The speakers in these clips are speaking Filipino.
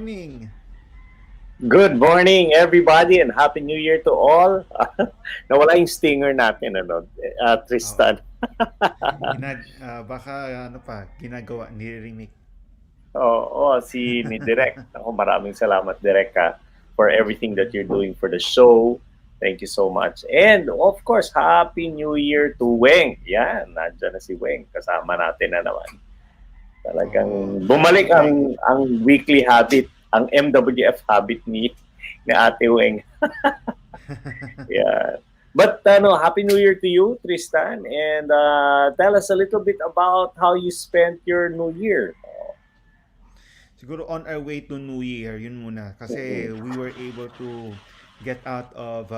morning. Good morning, everybody, and Happy New Year to all. Nawala yung stinger natin, Oo. Tristan. Baka ano pa, ginagawa, nire-remake. Oo, si ni Direk. Ako, maraming salamat, Direk, for everything that Mm. you're doing for the show. Thank you so much. And of course, Happy New Year to Weng. Yan, nandiyan na si Weng. Kasama natin na naman. Talagang Oo. Hi, bumalik Weng. ang weekly habit, ang MWF habit ni Ate Weng. Yeah. But no, Happy New Year to you, Tristan, and tell us a little bit about how you spent your New Year. Siguro on our way to New Year, yun muna. Kasi we were able to get out of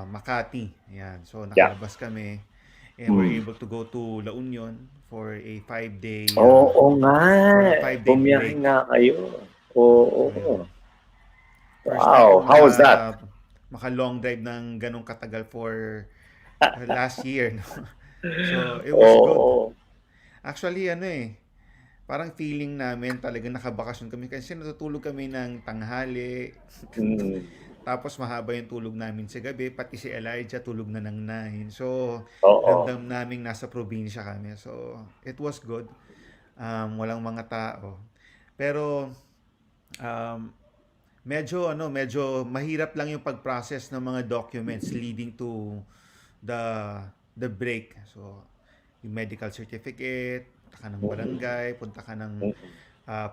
Makati. Yan. So, Yeah. nakalabas kami. And we're Mm. able to go to La Union for a 5-day Oo nga. for a 5-day Bumiyahe break. nga kayo. Oo. So, yun. First time ko Wow. How was that? maka long drive ng ganong katagal for last year, no? So, it was good. Oo. Actually, parang feeling namin talagang nakabakasyon kami kasi natutulog kami ng tanghali. Mm. Tapos mahaba yung tulog namin sa gabi, pati si Elijah tulog na ng 9. So, Oo. ramdam namin nasa probinsya kami. So, it was good. Walang mga tao. Pero, um, medyo mahirap lang yung pag-process ng mga documents leading to the the break. So, yung medical certificate, punta ka ng Mm. barangay, punta ka ng Mm.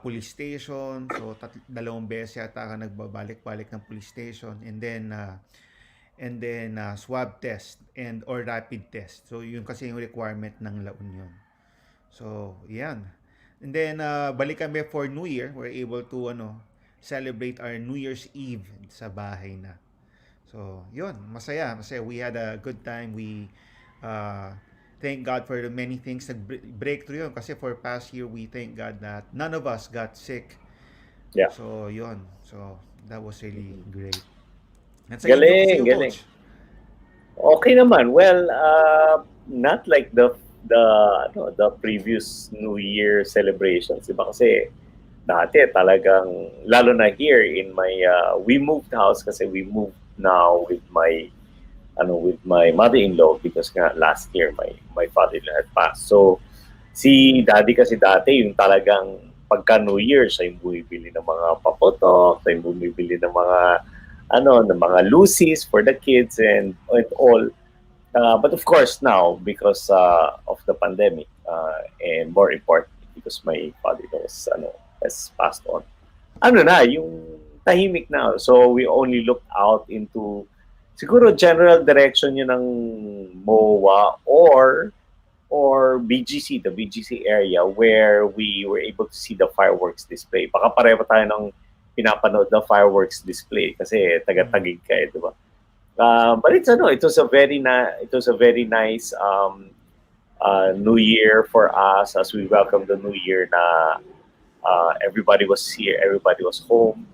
police station. So, dalawang beses yata ka nagbabalik-balik ng police station. And then swab test and or rapid test. So, yun kasi yung requirement ng La Union. So, yan. And then, balik kami for New Year. We're able to, celebrate our New Year's Eve sa bahay na. So, yun. Masaya. Masaya. We had a good time. We, thank God for the many things. Breakthrough yun. Kasi for past year, we thank God that none of us got sick. Yeah. So, yun. So, that was really great. At sa Galing, iyo, galing. Coach. Okay naman. Well, not like the the previous New Year celebrations, diba? Kasi dati talagang lalo na here in my we moved house kasi we moved now with my mother-in-law because nga last year my father-in-law had passed. So si daddy kasi dati yung talagang pagka New Year siya yung bumibili ng mga papotok, siya yung bumibili ng mga ng mga lucies for the kids and all. But of course now because of the pandemic and more importantly because my father was has passed on. Yung tahimik na. So we only look out into siguro general direction yun ng MOA or the BGC area where we were able to see the fireworks display. Baka pareho tayo ng pinapanood na fireworks display kasi Mm. taga-tagig ka di ba? But it was a very nice New Year for us as we welcome the New Year na everybody was here, everybody was home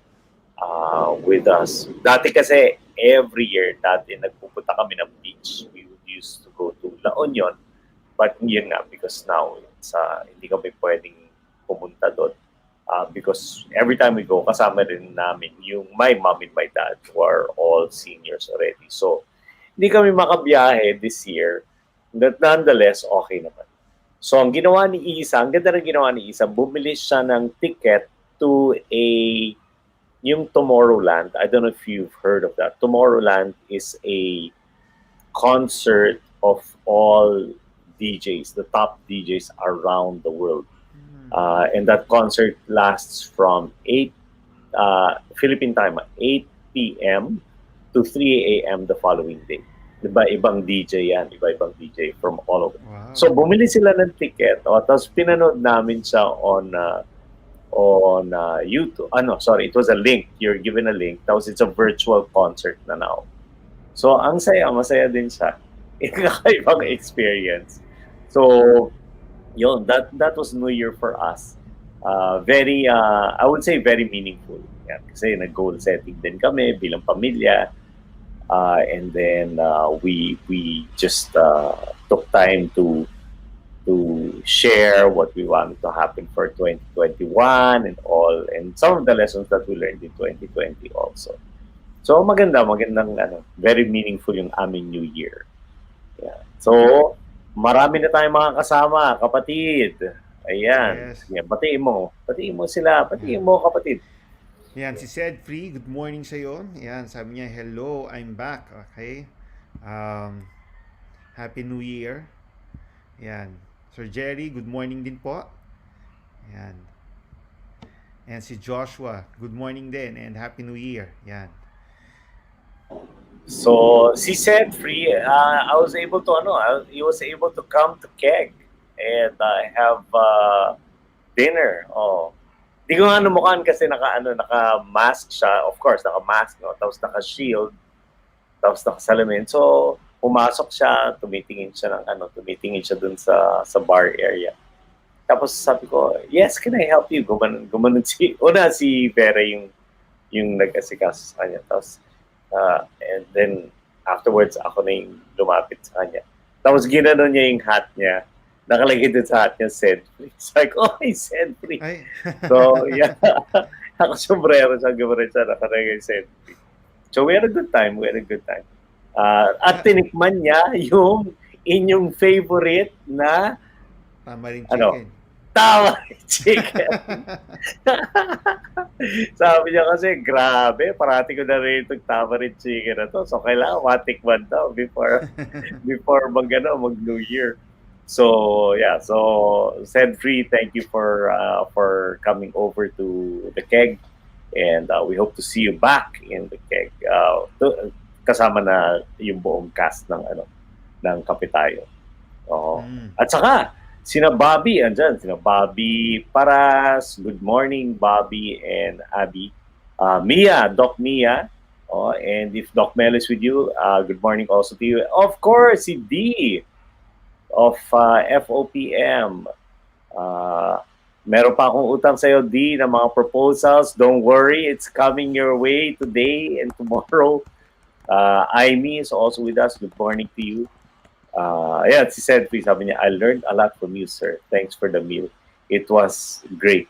with us. Dati kasi every year dati nagpupunta kami ng beach. We would used to go to La Union, but yun nga because now hindi kami pwedeng pumunta doon. Because every time we go, kasama rin namin yung my mom and my dad who are all seniors already. So, hindi kami makabiyahe this year. But nonetheless, okay naman. So, ang ginawa ni Isa, ang ganda ng ginawa ni Isa, bumili siya ng ticket to yung Tomorrowland. I don't know if you've heard of that. Tomorrowland is a concert of all DJs, the top DJs around the world. Mm. And that concert lasts from 8 Philippine time, 8 p.m. to 3 a.m. the following day. Iba-ibang DJ yan, iba-ibang DJ from all over. So Wow. bumili sila ng ticket, tapos pinanood namin siya on YouTube. Sorry, it was a link. You're given a link. Tapos it's a virtual concert na now. So ang saya, masaya din siya. Ibang experience. So that was New Year for us. Very I would say very meaningful. Yan, kasi nag-goal setting din kami bilang pamilya. And then we just took time to share what we wanted to happen for 2021 and all, and some of the lessons that we learned in 2020 also. So magandang very meaningful yung aming New Year. Yeah. So marami na tayong mga kasama, kapatid. Ayan. Yes. Yan, batiin mo. Batiin mo sila. Batiin Yan. mo, kapatid. Yan, si Said Free, good morning sa'yo. Yan, sabi niya, hello, I'm back. Okay. Um, Happy New Year. Yan. Sir Jerry, good morning din po. Yan. And si Joshua, good morning din and Happy New Year. Yan. So, si said free, I was able to, he was able to come to Keg and have dinner. Oh. Di ko nga namukhaan kasi naka-mask siya. Of course, naka-mask, no? Tapos naka-shield. Tapos naka-salamin. So, pumasok siya, tumitingin siya dun sa bar area. Tapos sabi ko, yes, can I help you? Gumanon si Vera yung nag-asikaso sa kanya. Tapos, and then, afterwards, ako na yung lumapit sa kanya. Tapos, ginanon niya yung hat niya. Nakalagay din sa hat niya, said free. Sabi ko, oh, said free. Ay. So, yeah. Nakasombrero siya, gumanon siya, nakalagay said free. So, we had a good time. At tinikman niya yung inyong favorite na Tamarin chicken. Tamarin chicken. Sabi niya kasi, grabe, parati ko na rin itong tamarin chicken na to. So, kailangan matikman daw before mag-New Year. So, yeah. So, said free, thank you for coming over to the Keg. And we hope to see you back in the Keg. Kasama na yung buong cast ng Kape Tayo. At saka sina Bobby Paras, good morning Bobby and Abby. Doc Mia, and if Doc Mel is with you, good morning also to you. Of course, si D of FOPM. Meron pa akong utang sa'yo, D, na mga proposals. Don't worry, it's coming your way today and tomorrow. Amy is also with us. Good morning to you. Yeah, she said, please, sabi niya, I learned a lot from you, sir. Thanks for the meal. It was great.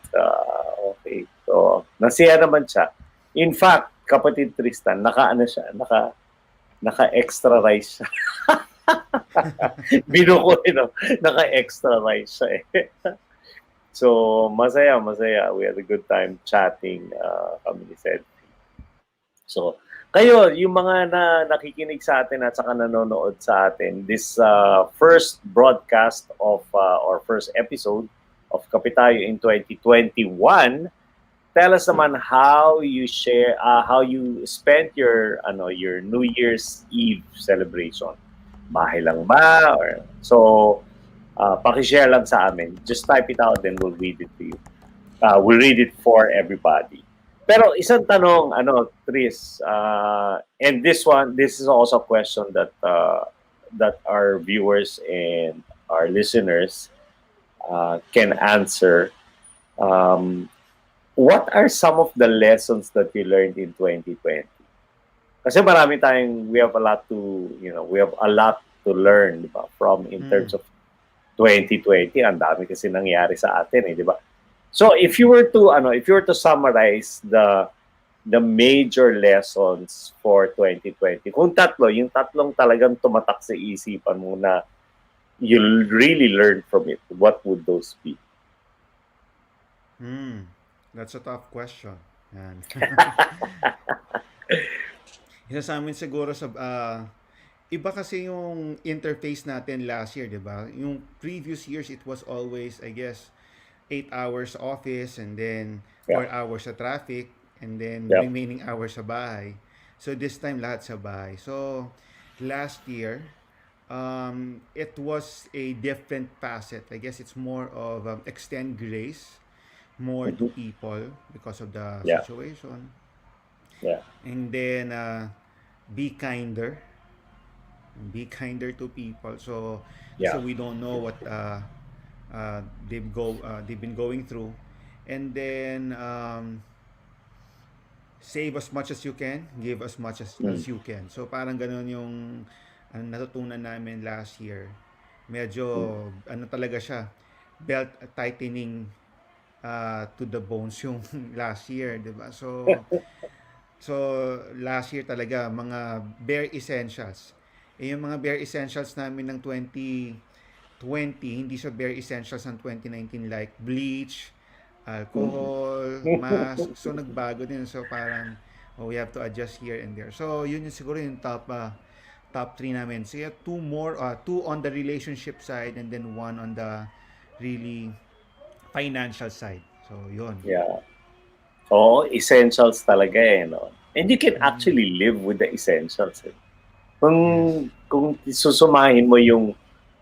Okay. So, nasiya naman siya. In fact, kapatid Tristan, naka-extra rice siya. Binuko, naka-extra rice siya eh. So, masaya. We had a good time chatting, kami ni Sed. So, kayo, yung mga nakikinig sa atin at saka nanonood sa atin, this first broadcast of or first episode of Kape Tayo in 2021, tell us naman how you spent your New Year's Eve celebration. Bahay lang ba? So, paki-share lang sa amin. Just type it out, then we'll read it to you. We'll read it for everybody. Pero isang tanong, Tris, and this is also a question that our viewers and our listeners can answer. What are some of the lessons that you learned in 2020? Kasi we have a lot to learn, diba? From in terms of 2020, ang dami kasi nangyari sa atin, di ba? So if you were to summarize the major lessons for 2020, yung tatlong talagang tumatak sa isipan mo na you really learned from it, what would those be? That's a tough question. Yan. Isa sa amin siguro iba kasi yung interface natin last year, di ba? Yung previous years, it was always, I guess, 8 hours office and then 4 hours sa traffic and then remaining hours sa bahay. So this time lahat sa bahay. So last year, it was a different facet. I guess it's more of extend grace more to people because of the situation. Yeah. And then be kinder to people. So we don't know what they've been going through, and then save as much as you can, give as much as you can. So parang ganun yung natutunan namin last year. Medyo talaga siya, belt tightening to the bones yung last year, 'di ba? So last year talaga mga bare essentials. Yung mga bare essentials namin ng 2020, hindi siya bare essentials ng 2019 like bleach, alcohol, mask. So nagbago din. So parang we have to adjust here and there. So yun yung siguro yung top 3 namin. So yeah, two more, two on the relationship side and then one on the really financial side. So yun. Yeah. Oo, essentials talaga eh, no? And you can Mm, actually live with the essentials. Eh. yes. Kung susumahin mo yung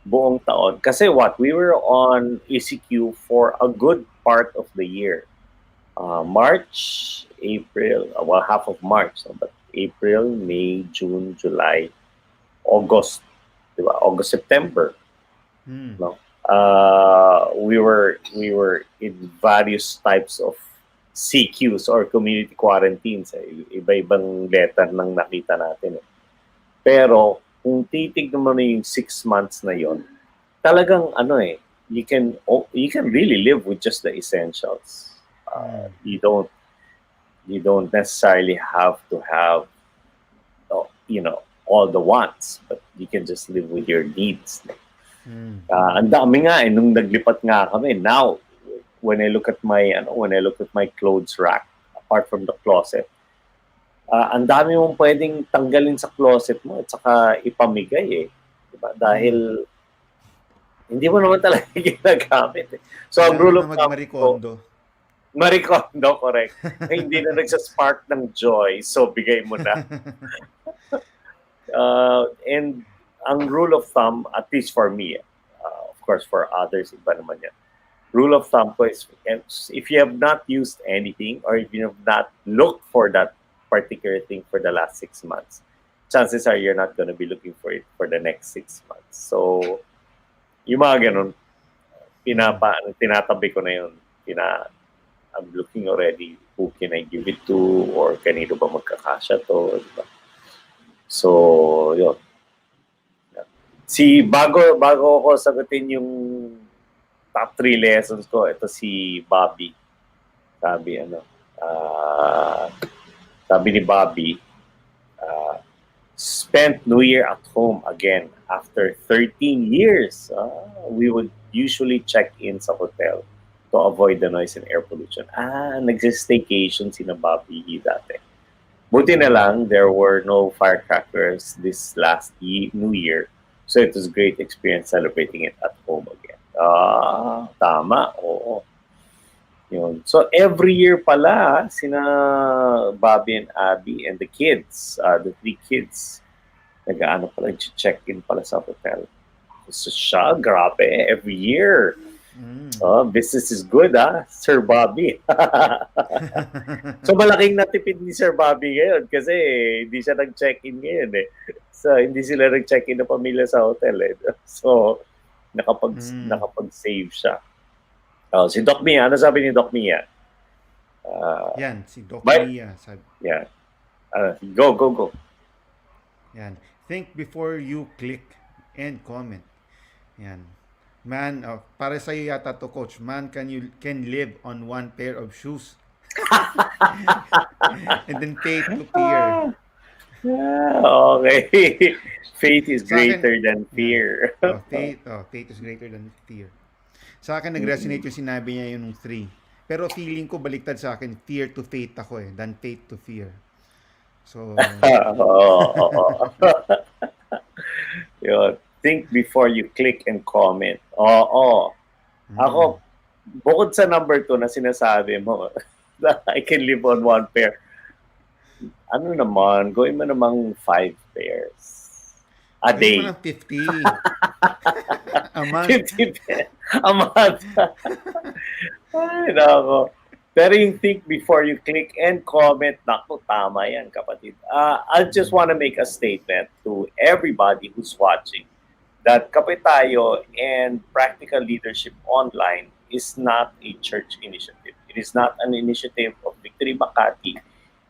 buong taon. Kasi what? We were on ECQ for a good part of the year. March, April, well, half of March. No? But April, May, June, July, August, di ba? August, September. Mm, No? We were in various types of CQs or community quarantines. Eh. Iba-ibang letter ng nakita natin. Eh. Pero kung titignan mo na yung 6 months na yon, talagang ano eh, you can really live with just the essentials. mm, You don't necessarily have to have you know all the wants, but you can just live with your needs. mm, Ang dami nga eh nung naglipat nga kami. Now, when I look at my clothes rack, apart from the closet, ang dami mong pwedeng tanggalin sa closet mo at saka ipamigay eh. Diba? mm. Dahil hindi mo naman talaga ginagamit eh. So, ang Kailangan rule na of thumb ko, magmarikondo. Maricondo, correct. Na hindi na nagsaspark ng joy, so bigay mo na. And ang rule of thumb, at least for me, of course for others, iba naman yan. Rule of thumb ko is if you have not used anything or if you have not looked for that particular thing for the last 6 months, chances are you're not going to be looking for it for the next 6 months. So, yung mga ganun, Mm, tinatabi ko na yun. I'm looking already who can I give it to or kanino ba magkakasya to. Diba? So, yun. Bago ko sagutin yung top 3 lessons ko, ito si Bobby. Sabi uh, sabi ni Bobby, spent New Year at home again after 13 years. We would usually check in sa hotel to avoid the noise and air pollution. Nag-staycation si na Bobby dati. Buti na mm, lang, there were no firecrackers this New Year. So it was a great experience celebrating it at home again. Tama. Oo. Yun. So every year pala, sina Bobby and Abby and the kids, the 3 kids, nag-ano pala, check-in pala sa hotel. So siya, grabe, every year. mm. Business is good, Sir Bobby. So malaking natipid ni Sir Bobby ngayon kasi hindi siya nag-check-in ngayon eh. So hindi sila nag-check-in na pamilya sa hotel eh. So Mm. nakapag-save siya. Si Doc Mia, ano sabi ni Doc Mia? Yan, si Doc Bye. Mia. Sabi, Yeah. Go. yan. Think before you click and comment. Yan. Man, para sa iyo yata to, coach. Man, can live on one pair of shoes and then pay to fear. Okay. Faith is Sa akin, greater than yan. fear. Faith is greater than fear. Sa akin nag-resonate yung sinabi niya yung 3. Pero feeling ko baliktad sa akin, fear to faith ako than faith to fear. So, Oo. Yun. Think before you click and comment. Oo. mm, Ako, bukod sa number 2 na sinasabi mo, I can live on one pair. Ano naman, gawin mo namang 5 pairs a gawin mo day. ng 50 a month. 50 pairs a month. Ay, nako. Pero yung think before you click and comment, naku, tama yan, kapatid. I just want to make a statement to everybody who's watching that Kape Tayo and Practical Leadership Online is not a church initiative. It is not an initiative of Victory Makati.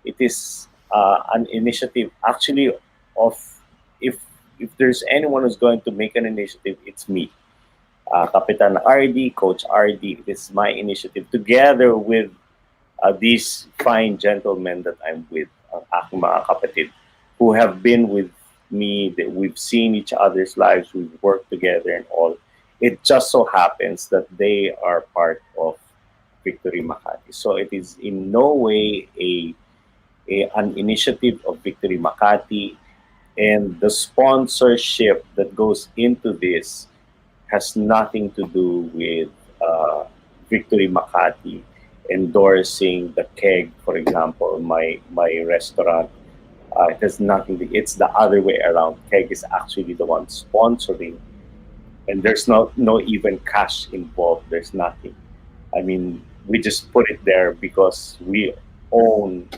It is an initiative actually of if if there's anyone who's going to make an initiative, it's me. Kapitan RD, Coach RD. This is my initiative together with these fine gentlemen that I'm with, aking mga kapatid, who have been with me. That we've seen each other's lives, we've worked together and all. It just so happens that they are part of Victory Makati. So it is in no way an initiative of Victory Makati, and the sponsorship that goes into this has nothing to do with Victory Makati endorsing the keg, for example, my restaurant. It has nothing. It's the other way around. Keg is actually the one sponsoring, and there's no even cash involved. There's nothing. I mean, we just put it there because own.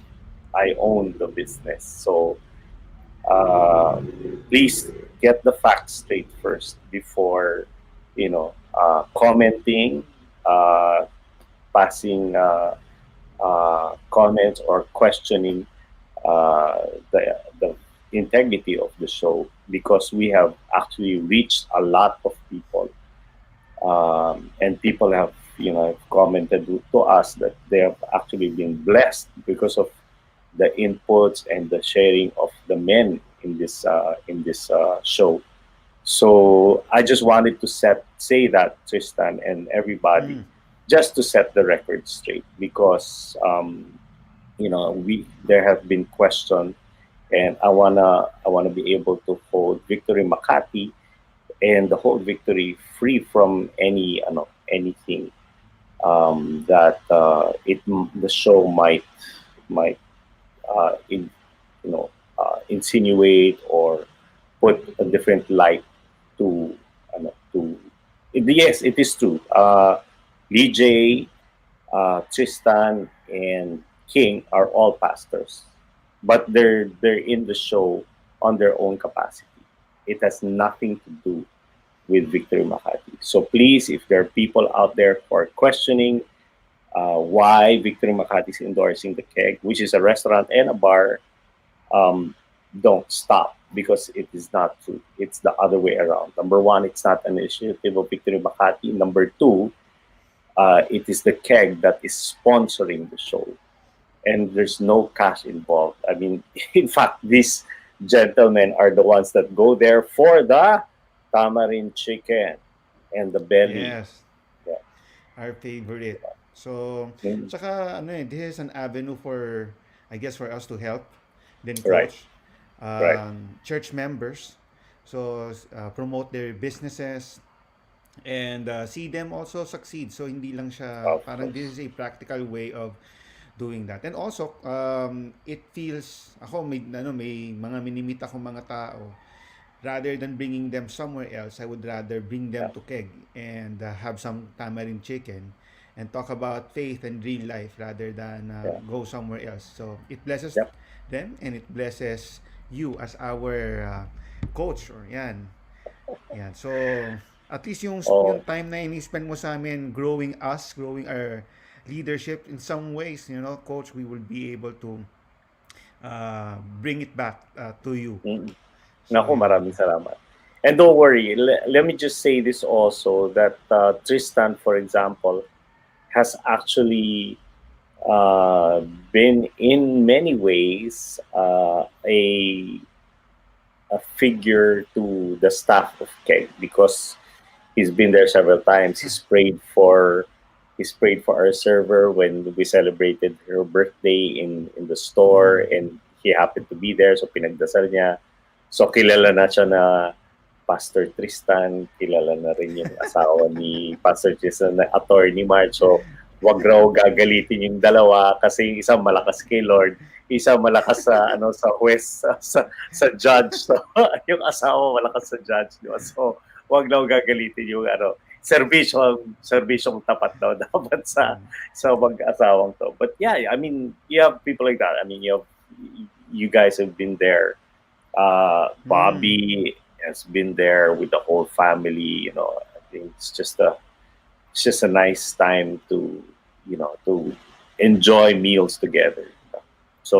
I own the business. So uh, please get the facts straight first before commenting, uh, passing comments or questioning the integrity of the show, because we have actually reached a lot of people, and people have commented to us that they have actually been blessed because of the inputs and the sharing of the men in this show. So I just wanted to say that, Tristan and everybody, Mm. just to set the record straight, because we there have been questions, and I wanna be able to hold Victory Makati and the whole Victory free from anything that the show might you know insinuate or put a different light to yes, it is true. DJ, Tristan, and King are all pastors, but they're in the show on their own capacity. It has nothing to do with Victory Makati. So please, if there are people out there who are questioning why Victory Makati is endorsing the Keg, which is a restaurant and a bar, um, don't stop, because it is not true. It's the other way around. Number one, it's not an initiative of Victory Makati. Number two, it is the Keg that is sponsoring the show, and there's no cash involved. I mean, in fact, these gentlemen are the ones that go there for the tamarind chicken and the belly. Yes, Yeah. our favorite. So, Mm. tsaka ano this is an avenue for, I guess, for us to help, then Right, coach right. church members. So, promote their businesses and see them also succeed. So, hindi lang siya, Of parang this course. is a practical way of doing that. And also, it feels, ako may mga minimit ako mga tao, rather than bringing them somewhere else, I would rather bring them Yeah, to Keg and have some tamarind chicken and talk about faith and real life rather than yeah, go somewhere else. So it blesses yeah. them and it blesses you as our coach or yan. Yan. So at least yung Oh, time na ini-spend mo sa amin growing us, growing our leadership in some ways, coach, we will be able to bring it back to you. mm. So Naku, yan. maraming salamat. And don't worry, let me just say this also, that Tristan, for example, has actually uh, been in many ways a figure to the staff of KEG, because he's been there several times. He's prayed for our server when we celebrated her birthday in the store, Mm. and he happened to be there, so pinagdasal niya. So kilala na siya na Pastor Tristan, kilala na rin yung asawa ni Pastor Tristan na attorney March. So wag raw gagalitin yung dalawa, kasi yung isang malakas kay Lord, isa malakas sa West, sa judge. So yung asawa malakas sa judge, di ba? So wag daw gagalitin yung serbisyong tapat daw dapat Mm. sa mag-asawang to. But yeah, I mean, you have people like that. I mean, you guys have been there. Mm. Bobby has been there with the whole family. I think it's just a nice time to enjoy meals together. Mm. So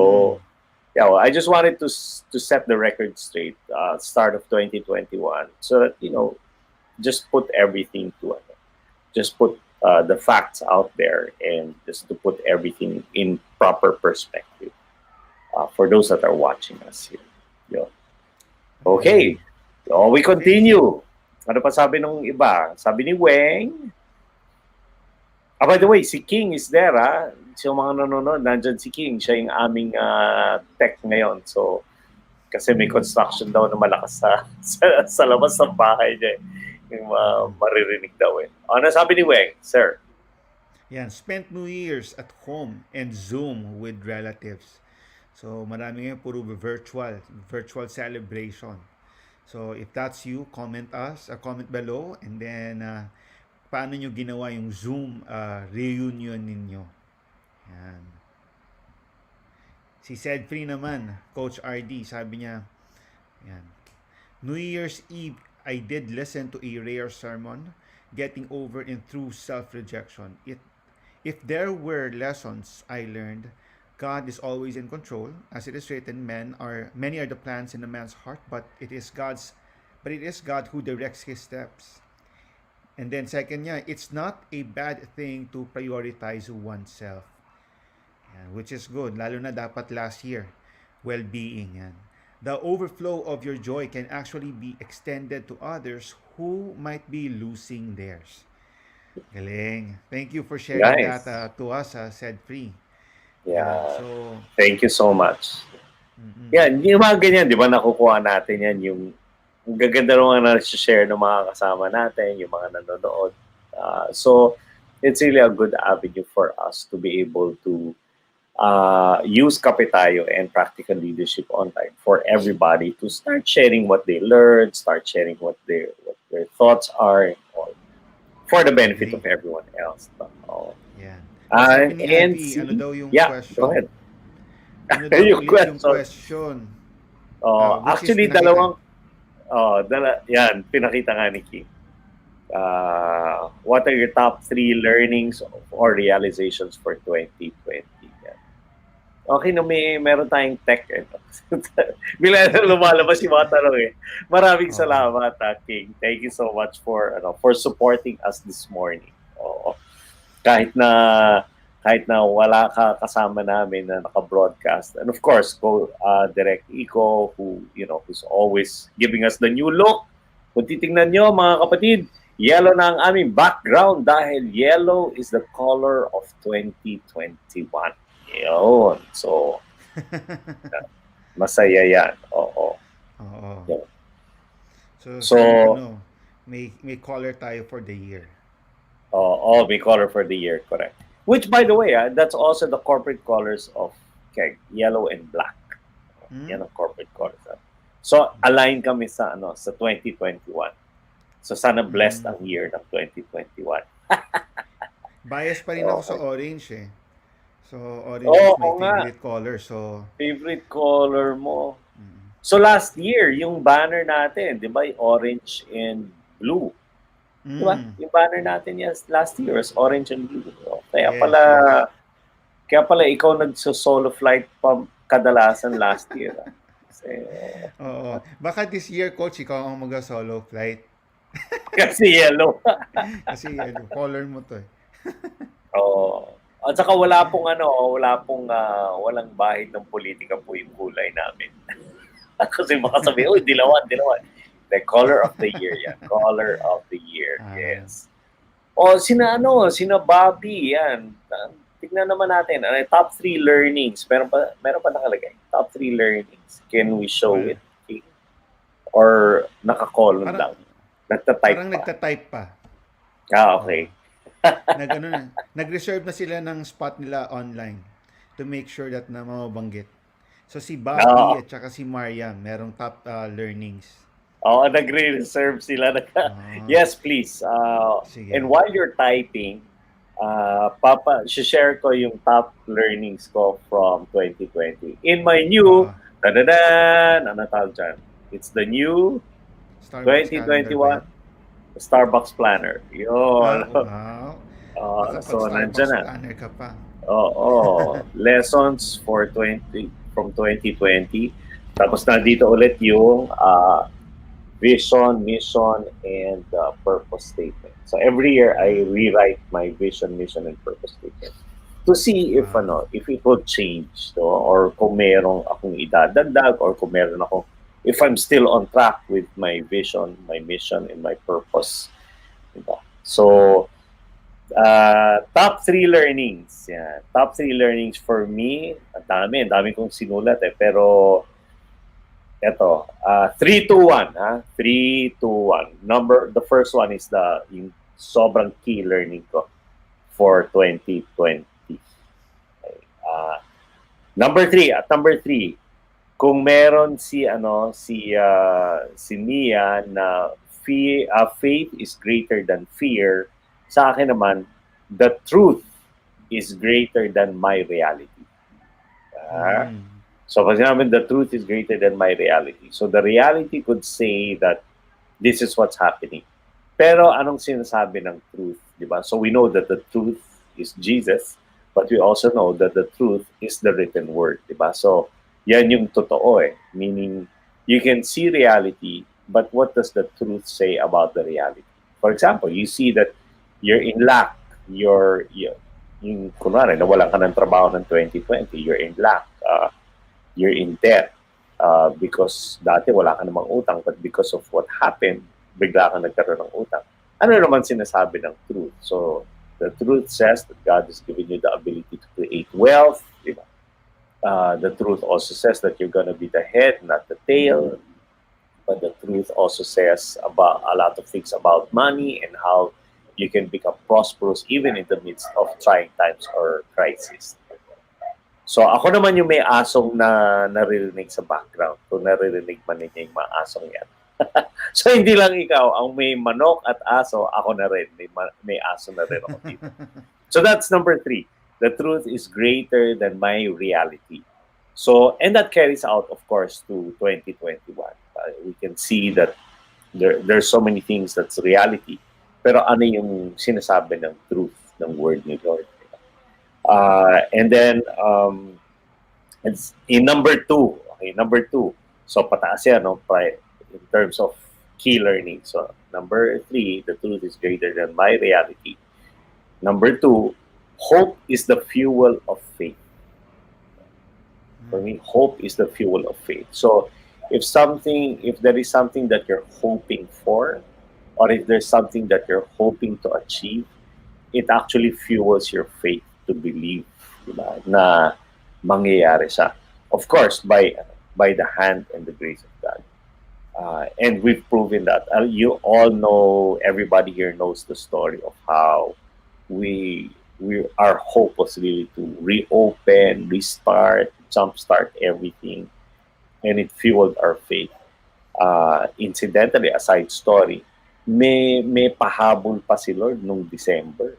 yeah, well, I just wanted to set the record straight. Start of 2021, so that just put everything to just put the facts out there, and just to put everything in proper perspective for those that are watching us here. Yun. Ayan. Okay, so we Okay. continue. Ano pa sabi nung iba? Sabi ni Weng, by the way, si King is there, ha? So, mga nanonood, nandyan si King. Siya yung aming tech ngayon. So, kasi may construction daw na malakas sa labas ng bahay niya. Yung maririnig daw eh. Ano sabi ni Weng, sir? Yan, spent New Year's at home and Zoom with relatives. So, marami ngayon puro virtual celebration. So, if that's you, comment below, and then paano nyo ginawa yung Zoom reunion ninyo. Yan. Si Free naman, Coach RD, sabi niya, yan. New Year's Eve, I did listen to a rare sermon, getting over and through self-rejection. If there were lessons I learned, God is always in control. As it is written, many are the plans in a man's heart, but it is God who directs his steps. And then second niya, it's not a bad thing to prioritize oneself. Yan, which is good, lalo na dapat last year, well-being yan. The overflow of your joy can actually be extended to others who might be losing theirs. Galing. Thank you for sharing Nice. that to us, said Free. Yan. Yeah. So, Thank you so much. mm-mm. Yan, yung mga ganyan, di ba nakukuha natin yan, yung gaganda naman na share ng mga kasama natin, yung mga nanonood. So, it's really a good avenue for us to be able to use Kape Tayo and practical leadership on time for everybody to start sharing what they learned, start sharing what their thoughts are, for the benefit of everyone else. Yan. Sabi ni And Ivy, ano daw yung yeah, question? go ahead. Ano daw Yung ulit yung question. question? Actually, dalawang, yan, pinakita nga ni King. What are your top 3 learnings or realizations for 2020? Yan. Okay, no, meron tayong tech. Bila na lumalabas yung mga tanong eh. Maraming salamat, King. Thank you so much for supporting us this morning. Kahit na wala ka kasama namin na naka-broadcast. And of course, Direct Eco, who's always giving us the new look. Kung titingnan nyo, mga kapatid, yellow na ang aming background dahil yellow is the color of 2021. Yun. So, masaya yan. Oo. Yeah. So may color tayo for the year. May color for the year, correct. Which, by the way, that's also the corporate colors of KEG, yellow and black. Yan ang corporate colors. So, align kami sa 2021. So, sana blessed ang year ng 2021. Bias pa rin ako sa orange eh. So, orange is my favorite color. So, favorite color mo. So, last year, yung banner natin, di ba, orange and blue. Diba? Yung banner natin last year was orange and blue. Kaya pala ikaw nagso-solo flight pa kadalasan last year. Oo. Baka this year, Coach, ikaw ang mag-solo flight. Kasi yellow. Kasi yellow. Color mo to eh. At saka walang bahid ng politika po yung kulay namin. Kasi baka sabihin, dilawan. The color of the year, yan. Color of the year, yes. Sina Bobby, yan. Tignan naman natin. Top 3 learnings. Meron pa nakalagay. Top 3 learnings. Can we show it? Or naka-column lang? Nagtatype pa. Okay. Nag-reserve na sila ng spot nila online to make sure that na mabanggit. So si Bobby at saka si Mariam, merong top learnings. Nagre-reserve sila. Yes, please. And while you're typing, share ko yung top learnings ko from 2020. In my new, ano tawag dyan? It's the new Starbucks 2021 Starbucks Planner. Yun. Wow. So, nandyan na. Planner ka pa. Lessons from 2020. Tapos nandito ulit yung vision, mission, and purpose statement. So every year I rewrite my vision, mission, and purpose statement to see if Wow. if it will change, no? Or kung merong akong idadagdag, or kung meron ako, if I'm still on track with my vision, my mission, and my purpose. Diba? So top three learnings. Yeah. Top three learnings for me. Ang dami kong sinulat eh. Pero eto, 3, 2, 1. Ha? 3, 2, 1. The first one is yung sobrang key learning ko for 2020. Uh, number three, kung meron si Nia na faith is greater than fear, sa akin naman, the truth is greater than my reality. Ah, Mm. so pag sinabi, the truth is greater than my reality. So the reality could say that this is what's happening. Pero anong sinasabi ng truth, di ba? So we know that the truth is Jesus, but we also know that the truth is the written word, di ba? So yan yung totoo eh. Meaning, you can see reality, but what does the truth say about the reality? For example, you see that you're in lack, yung kunwari, nawalan ka ng trabaho ng 2020, you're in lack, you're in debt, because dati wala ka namang utang, but because of what happened, bigla ka nagkaroon ng utang. Ano naman sinasabi ng truth? So, the truth says that God has given you the ability to create wealth. Diba? The truth also says that you're going to be the head, not the tail. But the truth also says about a lot of things about money and how you can become prosperous even in the midst of trying times or crisis. So ako naman yung may asong na naririnig sa background. Kung naririnig man ninyo yung mga asong yan. So hindi lang ikaw ang may manok at aso, ako na rin. May aso na rin ako dito. So that's number 3. The truth is greater than my reality. So, and that carries out, of course, to 2021. We can see that there's so many things that's reality. Pero ano yung sinasabi ng truth ng word ni Lord? And then, it's in number 2. Okay, number 2. So, pataas yan, no? In terms of key learning. So, number 3, the truth is greater than my reality. Number 2, hope is the fuel of faith. For me, hope is the fuel of faith. So, if there is something that you're hoping for, or if there's something that you're hoping to achieve, it actually fuels your faith to believe, diba, na mangyayari siya. Of course, by the hand and the grace of God. And we've proven that. You all know, everybody here knows the story of how our hope was really to reopen, restart, jumpstart everything, and it fueled our faith. Incidentally, a side story, may pahabol pa si Lord nung December.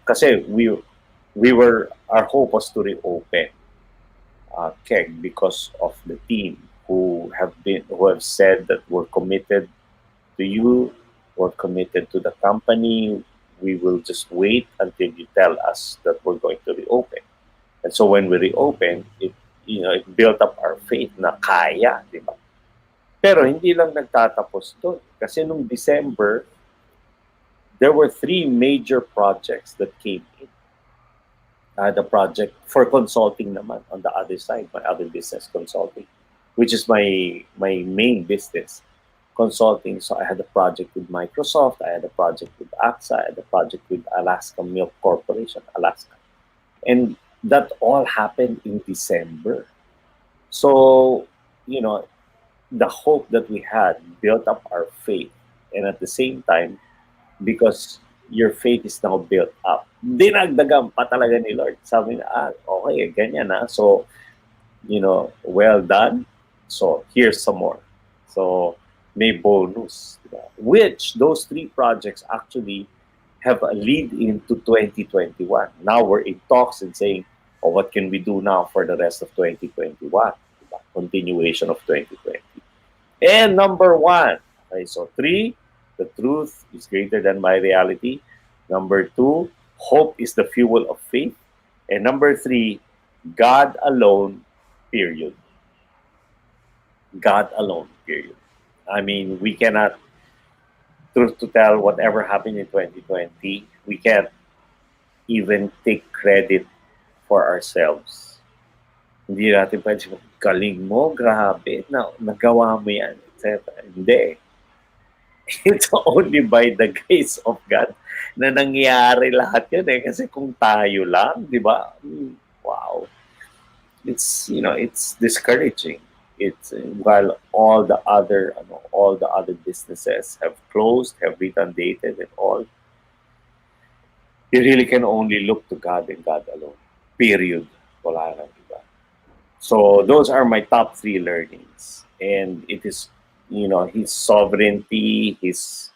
Kasi our hope was to reopen KEG because of the team who have said that we're committed to you, we're committed to the company. We will just wait until you tell us that we're going to reopen. And so when we reopen, it built up our faith na kaya, di ba? Pero hindi lang nagtatapos doon. Kasi nung December, there were 3 major projects that came in. The project for consulting naman on the other side, my other business, consulting, which is my main business, consulting. So I had a project with Microsoft, I had a project with AXA, I had a project with Alaska Milk Corporation, Alaska. And that all happened in December. So, the hope that we had built up our faith. And at the same time, because your faith is now built up, dinagdagan pa talaga ni Lord. Sabi na, okay, ganyan na. So, well done. So, here's some more. So, may bonus. Diba? Which, those 3 projects actually have a lead into 2021. Now we're in talks and saying, what can we do now for the rest of 2021? Diba? Continuation of 2020. And number 1, okay, so 3, the truth is greater than my reality. Number 2, hope is the fuel of faith. And number 3, God alone, period. God alone, period. I mean, we cannot, truth to tell, whatever happened in 2020, we can't even take credit for ourselves. Hindi natin pwede sabihin, galing mo, grabe, nagawa mo yan, etc. Hindi. It's only by the grace of God na nangyari lahat yun eh. Kasi kung tayo lang, di ba? Wow. It's discouraging. It's while all the other businesses have closed, have redundated and all, you really can only look to God and God alone. Period. Wala nang iba. So those are my top three learnings. And it is, his sovereignty, his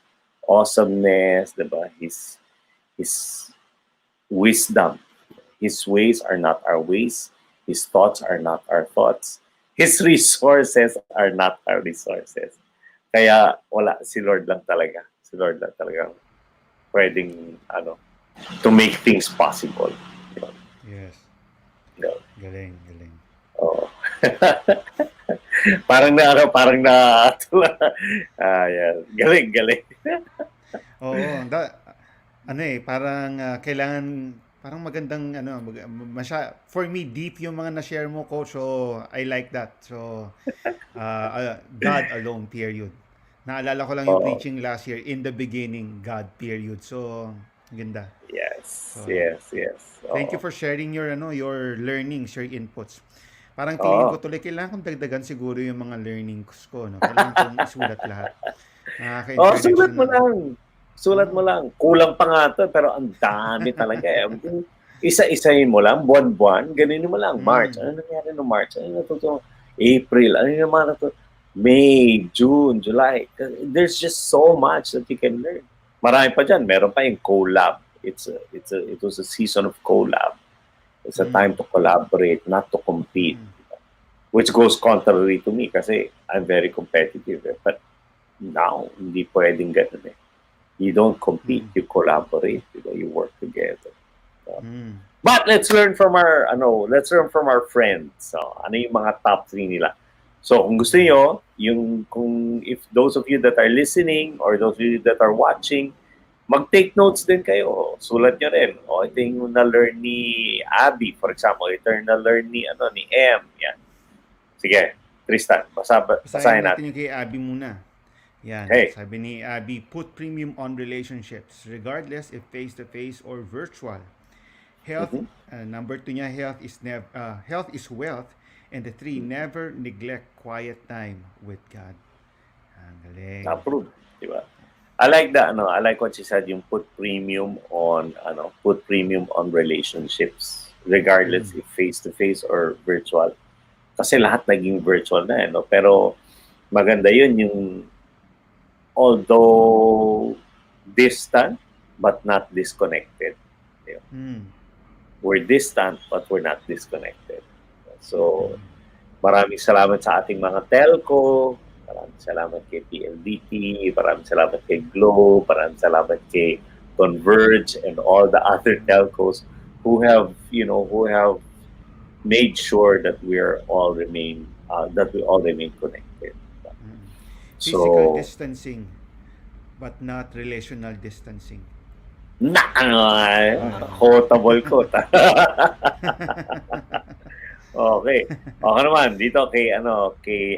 awesomeness, diba? His wisdom. His ways are not our ways. His thoughts are not our thoughts. His resources are not our resources. Kaya wala, si Lord lang talaga. Si Lord lang talaga pwedeng, to make things possible. Yes. You know? Galing, galing. Oh. parang na yeah. Galing. Oo, parang kailangan parang magandang for me deep yung mga na-share mo, coach. So I like that. So God alone, period. Naalala ko lang yung Oh, preaching last year, in the beginning God, period. So ganda. yes, So yes, yes. thank you Oh. for sharing your learnings, your inputs. Parang feeling ko Oh. tuloy kailangan kong dagdagan siguro yung mga learnings ko, no? Kailangan kong isulat lahat. Oh, Nakaka-encourage sulat mo na. lang. Sulat mo Oh. lang. Kulang pa nga to, pero ang dami talaga eh. Isa-isahin mo lang, buwan-buwan, ganun mo lang. March, Mm. ano nangyari no March? Ano natuto? April, ano naman natuto? May, June, July. There's just so much that you can learn. Marami pa dyan. Meron pa yung collab. It was a season of collab. It's a time Mm. to collaborate, not to compete. Mm. Which goes contrary to me kasi I'm very competitive. But now, hindi pwedeng ganun eh. You don't compete, Mm. you collaborate, you work together. Mm. But let's learn from our friends. So, ano yung mga top 3 nila? So, kung gusto Yeah. niyo, if those of you that are listening or those of you that are watching, mag-take notes din kayo. Sulat nyo rin. O, ito yung na-learn ni Abby, for example. Ito yung na-learn ni M. Yan. Sige, Tristan, Basahin basahin natin natin. yung kay Abby muna. Yan. Okay. Sabi ni Abby, put premium on relationships, regardless if face-to-face or virtual. Health, Mm-hmm. number 2 niya, health is wealth. And the 3, never neglect quiet time with God. Ang galing. Approve, di ba? I like that, I like what she said, yung put premium on relationships, regardless Mm. if face-to-face or virtual. Kasi lahat naging virtual na, no? Pero maganda yun, yung although distant, but not disconnected. You know? Mm. We're distant, but we're not disconnected. So, Mm. maraming salamat sa ating mga telco, maraming salamat kay PLDT, maraming salamat kay Globe, maraming salamat kay Converge and all the other telcos who have made sure that that we all remain connected. Mm. Physical So, distancing, but not relational distancing. quotable quote. Okay. Okay naman dito kay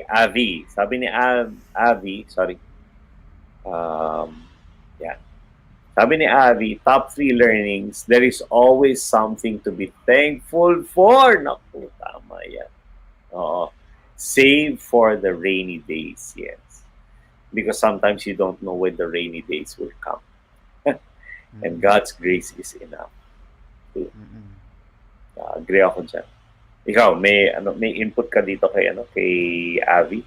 Avi. Sabi ni Avi, sorry. Yeah. Sabi ni Avi, top 3 learnings, there is always something to be thankful for. Naku, tama yan. Oo. Save for the rainy days, yes. Because sometimes you don't know when the rainy days will come. And Mm. God's grace is enough. Mm-mm. Agree ako dyan. Ikaw, may input ka dito kay Avi?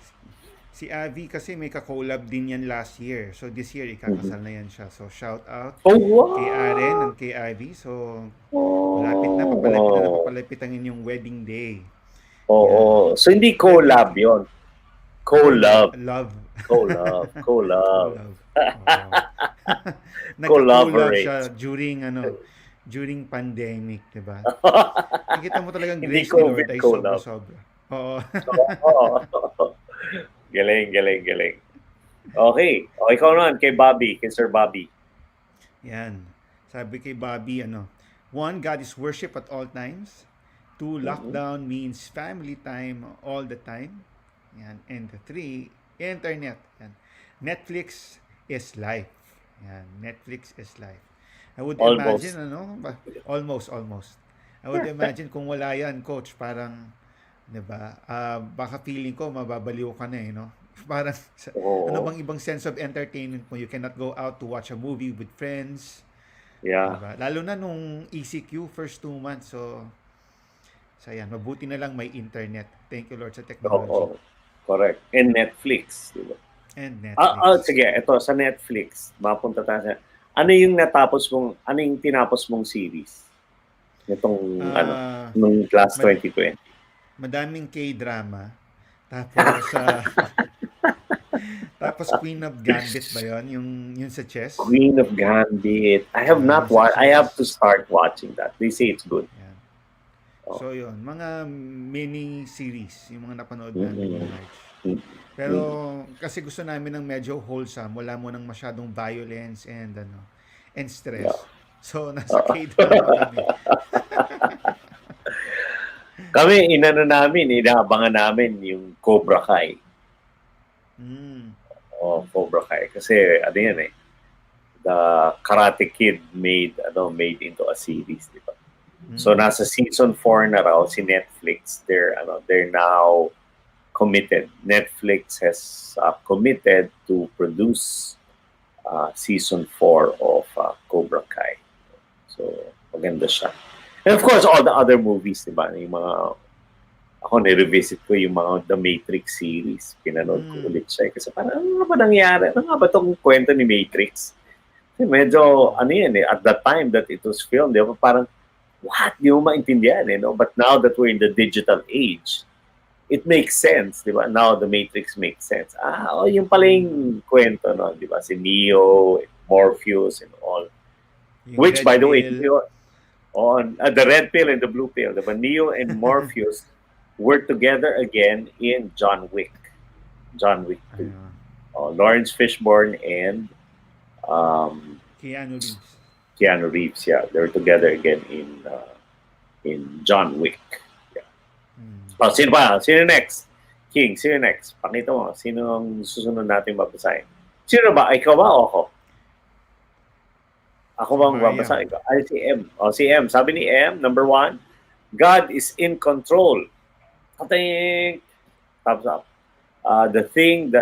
Si Avi kasi may ka-collab din yan last year. So this year, Mhm. ikakasal na yan siya. So shout out Oh, kay Aren wow! and kay Ivy. So papalapit na Oh, papalapit ang inyong wedding day. Yan. oo. So, hindi collab Definitely. yon. Hindi, Collab. love. Collab. Collab. Collab. Oo. Nagka-collab siya Collaborate. during pandemic, 'di ba? Nakita mo talagang Hindi grace ni Lord COVID ay collab. sobra-sobra. Oo. Oo. Galing, galing, galing. Okay. O, ikaw naman, kay Bobby, kay Sir Bobby. Yan. Sabi kay Bobby, ano, one, God is worship at all times. Two, Mhm. lockdown means family time all the time. Yan. And the three, internet. Yan. Netflix is life. Yan. Netflix is life. I would imagine, Almost. almost. I would imagine kung wala yan, coach, parang, 'di ba? Baka feeling ko mababaliw ka na eh, no? Parang ano Oo. bang ibang sense of entertainment mo? You cannot go out to watch a movie with friends, 'di Yeah. ba? Lalo na nung ECQ first 2 months. So yan, mabuti na lang may internet. Thank you Lord sa technology Oo. Correct. And Netflix, di ba? and Netflix. Sige, ito sa Netflix, mapunta tayo sa ano yung tinapos mong series nitong Ah, nung last mad- 2020? madaming K-drama. Tapos tapos Queen of Gambit ba 'yon? Yung sa chess? Queen of Gambit. I have not Yung sa watched. I have to chess. start watching that. They say it's good. Yan. Oh. So yun, mga mini series yung mga napanood namin ni Mm-mm. March. Pero Mm-mm. kasi gusto namin ng medyo wholesome, wala mo ng masyadong violence and Yeah. stress. So nasa K-drama kami. Kami, inaabangan namin yung Cobra Kai. Mm. Oh, Cobra Kai. Kasi, ano yan eh, the Karate Kid made into a series, di ba? So, Mm. nasa season 4 na raw si Netflix. They're now committed. Netflix has committed to produce season 4 of Cobra Kai. So, maganda siya. And of course, all the other movies, di ba? Yung mga, ako nire-visit ko yung mga The Matrix series. Pinanood ko Mm. ulit siya. Kasi parang, ano ba nangyari? Ano nga ba itong kwento ni Matrix? Kasi medyo, ano yan eh, at the time that it was filmed, di ba? Parang, what? Di mo maintindihan eh, no? But now that we're in the digital age, it makes sense, di ba? Now the Matrix makes sense. Yung pala Mm. yung kwento, no? Di ba? Si Neo, Morpheus, and all. Yung Which, by red the way, pill. Neo, on the red pill and the blue pill, diba? Neo and Morpheus were together again in John Wick. John Wick 2. Ayun. Lawrence Fishburne and um, Keanu Reeves. Keanu Reeves, yeah. They were together again in John Wick. Yeah. Mm. Sino pa? Sino next? King, sino next? Pakita mo. Sino ang susunod natin babasahin? Sino ba? Ikaw ba o ako? Ako Si bang babasa? Mariam. Ikaw? Ay, si M. Si M. Sabi ni M, number 1, God is in control. Kating! Thumbs up.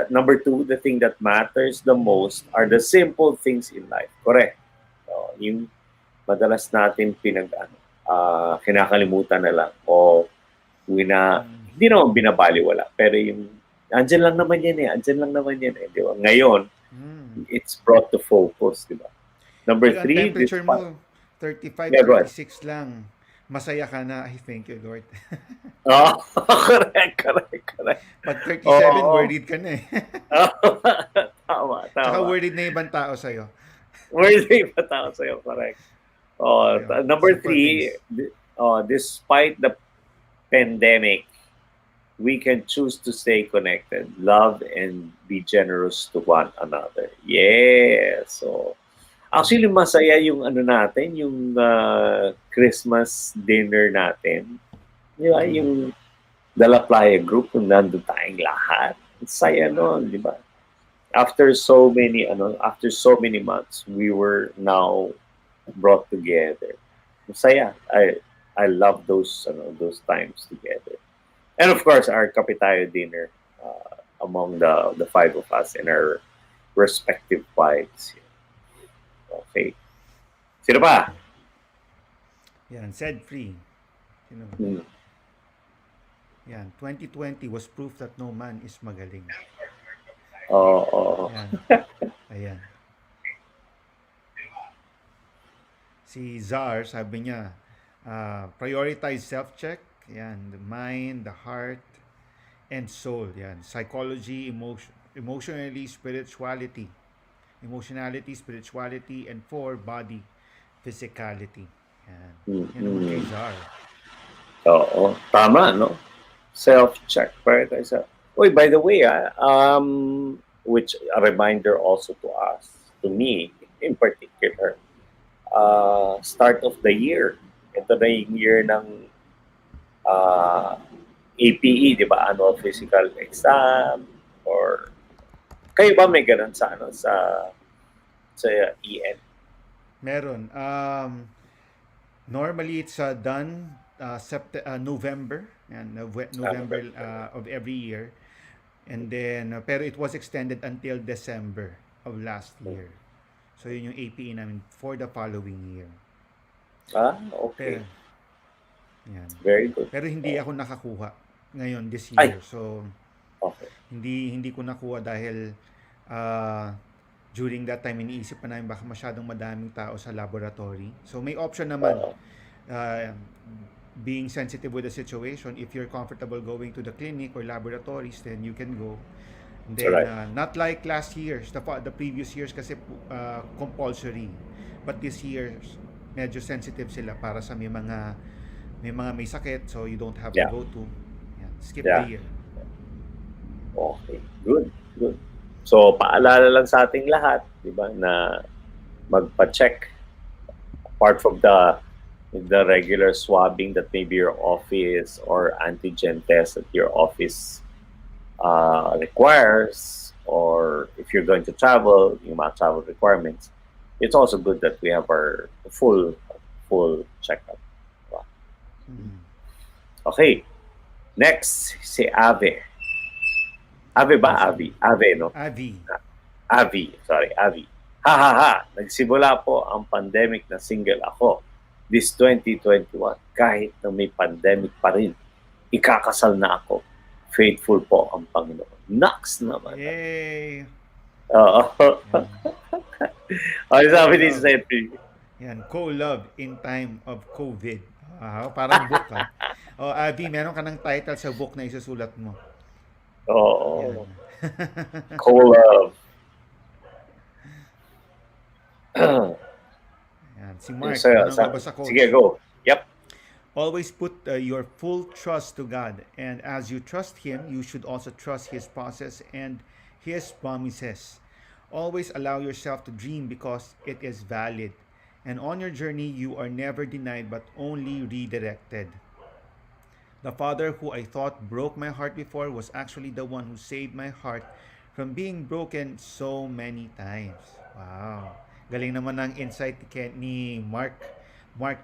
Number 2, the thing that matters the most are the simple things in life. Correct. So, yung madalas natin kinakalimutan na lang o Mm. hindi naman binabaliwala. Pero yung, andyan lang naman yan eh. Andyan lang naman yan eh. Di ba? Ngayon, Mm. it's brought to focus. Di ba? Number Pag ang 3, temperature mo 35, yeah, go ahead. 36 lang, masaya ka na. Ay, thank you, Lord. Oh, correct. Pag 37, Oo. worried ka na eh. Tama, Tsaka tama. worried na ibang tao sa'yo. Worthy pa tao sa'yo, correct. Ayun, Number simple 3, things. despite the pandemic, we can choose to stay connected, love, and be generous to one another. Yeah. So, Mm. actually, masaya yung natin, yung Christmas dinner natin. Di ba? Mm. Yung Dala Playa Group, kung nandun tayong lahat. Ang saya nun, di ba? After so many months, we were now brought together. Masaya. I love those times together. And of course, our Kapitayo dinner among the five of us and our respective wives. Okay. Sino pa? Yan, said free. Sino ba? Hmm. Yan, 2020 was proof that no man is magaling. Oo. Yan. Ayan. Si Czar, sabi niya, prioritize self-check. Yan, the mind, the heart, and soul. Yan, psychology, emotionality, spirituality, and 4, body, physicality. Yan. Yan naman kay Mm-mm. Czar. Oo. Tama, no? Self-check. Prioritize self. Uy, by the way, which a reminder also to us, to me in particular, start of the year. Ito na yung year ng APE, di ba? Annual Physical Exam, or kayo ba may ganun sa sa EN? Meron. Normally, it's done November, and Ano ba? November of every year. And then, pero it was extended until December of last year. So, yun yung APE namin for the following year. Okay. Pero, yan. Very good. Pero hindi ako nakakuha ngayon this Ay, year. So, okay. hindi ko nakuha dahil uh, during that time iniisip pa namin baka masyadong madaming tao sa laboratory. So may option naman, Uh, uh, being sensitive with the situation. If you're comfortable going to the clinic or laboratories, then you can go. And then right. not like last year's, the previous years kasi compulsory. But this year's medyo sensitive sila para sa may mga may sakit, so you don't have to Yeah. go to. Yan, skip the Yeah. year. Okay. Good. Good. So, paalala lang sa ating lahat, di ba, na magpa-check apart from the regular swabbing that maybe your office or antigen test that your office requires, or if you're going to travel, yung mga travel requirements, it's also good that we have our full checkup. Mm. Okay. Next, si Ave. Ave ba? Awesome. Ave, no? Avi. Avi. Sorry, Avi. Ha ha ha. Nagsimula po ang pandemic na single ako. This 2021, kahit na may pandemic pa rin, ikakasal na ako. Faithful po ang Panginoon. Naks naman. Yay! Oo. Yan. Ay, sabi ni Co-love. Sentry. Yan, co-love in time of COVID. Parang book ha. Avi, meron ka ng title sa book na isusulat mo. Yan. Oo. Co-love. Yan. Si Mark, So, ano nga ba sa coach? sige, go. Yep. Always put your full trust to God, and as you trust Him, you should also trust His process and His promises. Always allow yourself to dream because it is valid. And on your journey, you are never denied but only redirected. The father who I thought broke my heart before was actually the one who saved my heart from being broken so many times. Wow. Galing naman ng insight ni Mark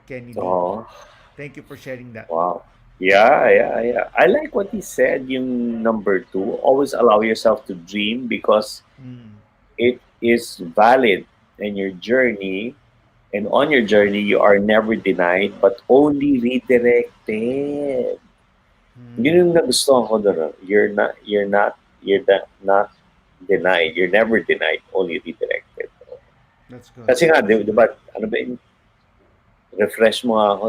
Kennedy. Oh, Thank you for sharing that. wow. Yeah. I like what he said, yung number 2. Always allow yourself to dream because Mm. it is valid in your journey. And on your journey, you are never denied, but only redirected. Yun Mm. yung nagustuhan ko doon. You're not denied. You're never denied, only redirected. That's good. Kasi nga, di ba, ano ba yung refresh mo nga ako,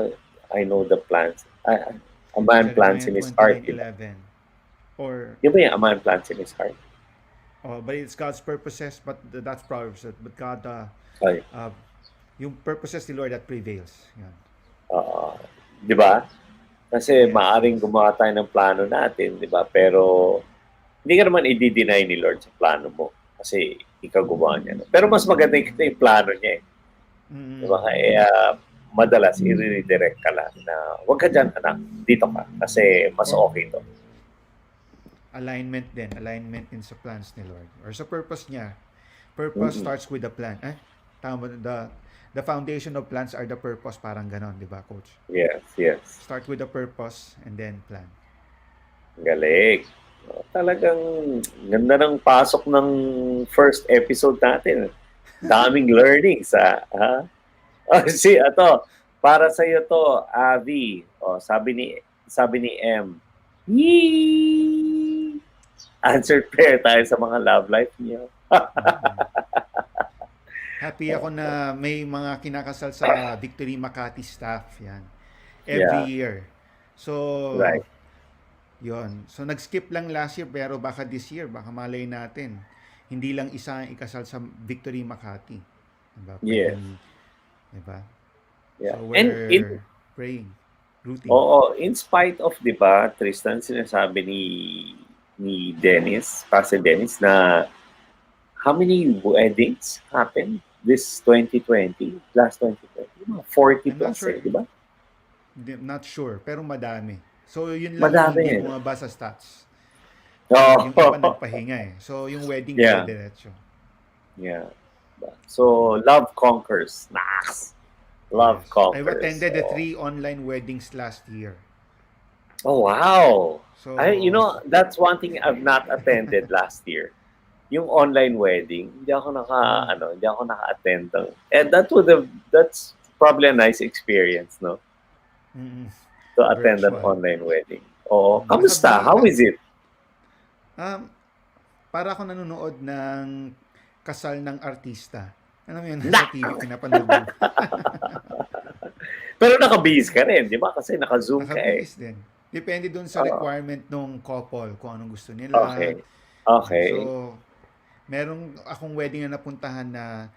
I know the plans. A man plans Jeremiah in his heart, di ba? 29:11. Or Di ba yung a man plans in his heart? but it's God's purposes, but that's Proverbs. But God, Ay, uh, yung purposes ni Lord that prevails. Yan. di ba? Kasi Yes, maaring yes. gumawa tayo ng plano natin, di ba? Pero hindi ka naman i-deny ni Lord sa plano mo. Kasi ikaw gumawa niya. Pero mas maganda yung plano niya eh. Di ba? Mm. Kaya madalas i-redirect ka lang na huwag ka dyan, anak. Dito ka. Kasi mas Or okay to. alignment din. Alignment din sa plans ni Lord. Or sa purpose niya. Purpose Mm-mm. starts with the plan. Tama, the foundation of plans are the purpose. Parang ganon, di ba, Coach? Yes. Start with the purpose and then plan. Galing. Talagang ganda ng pasok ng first episode natin. Daming learnings, ha? Para sa iyo to, Avi. Sabi ni M. Yee! Answered prayer tayo sa mga love life niyo. Mm. Happy ako na may mga kinakasal sa Victory Makati staff. Yan. Every Yeah, year. So, right. yon. So, nag-skip lang last year pero baka this year, baka malay natin. Hindi lang isa ang ikasal sa Victory Makati. Diba? Yes. Pwedeng, diba? Yeah. So, And we're praying, rooting. in spite of, di ba, Tristan, sinasabi ni Dennis, Pastor Dennis, na how many weddings happened this 2020? Last 2020? 40 I'm not plus sure, eh, di ba? not sure, pero madami. So, yun lang yung Madami hindi eh. No? bumaba sa stats. Yung iba Oh, nagpahinga eh. So, yung wedding yeah, dire-diretso. yeah. So love conquers. Nice. Love Yes. I've conquers. attended the Oh, 3 online weddings last year. oh wow. So, That's one thing I've not attended last year. Yung online wedding, mm, hindi ako naka-attend. And that's probably a nice experience, no? mm, To attend an virtual. online wedding. Oo. Kamusta? Nakabi, How is it? um, para ako nanonood ng kasal ng artista. Ano mo yun, Na! nasa TV, pinapanood mo. Pero naka-base ka rin, di ba? Kasi naka-Zoom ka eh. Nakabihis din. Depende dun sa Oo. requirement ng couple, kung anong gusto nila. Okay. Yan. Okay. So, merong akong wedding na napuntahan na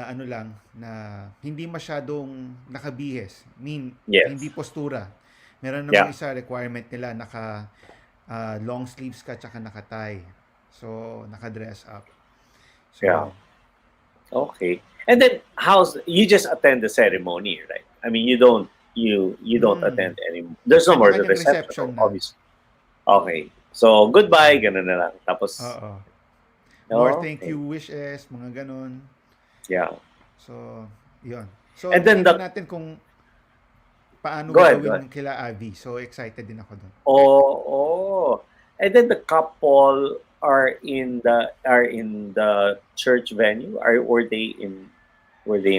ano lang, na hindi masyadong nakabihis. Hindi Yes. postura. Meron namang Yeah. isa requirement nila, long sleeves ka tsaka naka-tie. So, naka-dress up. Yeah. So, Okay. And then you just attend the ceremony, right? I mean, you don't mm, attend any. There's no more the kanya-kanyang reception, reception na. obviously. Okay. So goodbye, Mm. ganun na lang. Tapos, Oo. More thank okay. you wishes, mga ganun. Yeah. So, yun. So, And then tingnan natin kung paano go ahead, go ahead. gagawin kila Abby. So, excited din ako doon. Oh. And then the couple are in the church venue. Were they in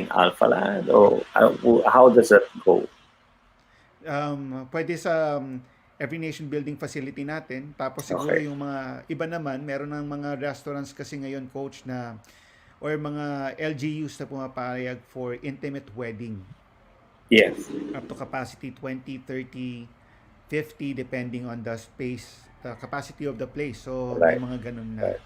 Alpha Land, or how does that go? Pwede sa Every Nation Building facility natin. Tapos siguro Okay. yung mga iba naman, meron ng mga restaurants kasi ngayon, coach, na or mga LGUs na pumapayag for intimate wedding. Yes. Up to capacity 20, 30, 50 depending on the space, the capacity of the place. So may Right. mga ganun na. Right.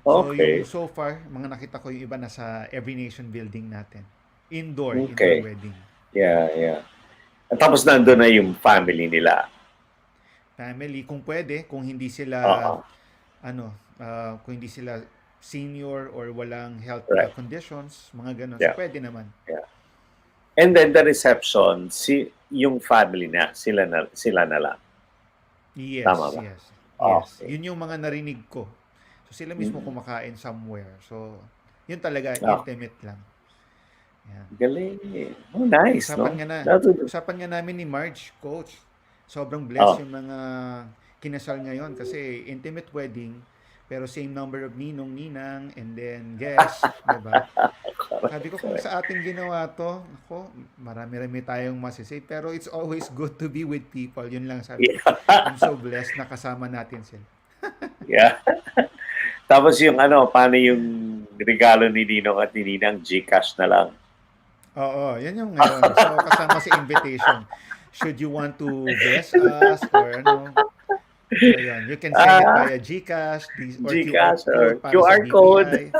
So yung Okay. so far, mga nakita ko yung iba nasa Every Nation building natin. Indoor Okay. wedding. Yeah, yeah. At tapos nandun na yung family nila. Family kung pwede, kung hindi sila Oo. kung hindi sila senior or walang health Right. conditions, mga ganun. So Yeah. pwede naman. Yeah. And then the reception, yung family na, sila na lang. Tama Yes, ba? yes. Yes. Okay. Yun yung mga narinig ko. So sila mismo Mm. kumakain somewhere. So yun talaga Ah, intimate lang. Yan. galing. Oh, nice, Usapan no? nga na, That's a- usapan nga namin ni Marge, coach. Sobrang Oh, blessed yung mga kinasal ngayon kasi intimate wedding pero same number of ninong, ninang, and then guests, 'di ba? correct, Sabi ko kung correct. sa atin ginawa to, ako, marami-rami tayong masisay pero it's always good to be with people. Yun lang sabi ko. Yeah. I'm so blessed na kasama natin sila. Yeah. Tapos yung paano yung regalo ni Ninong at ni Ninang, Gcash na lang. Oo, yan yung ngayon. So kasama sa invitation. Should you want to bless us or ano, so yun, you can send it Ah, via GCash or QR Gcash or code para sa QR code. BPI.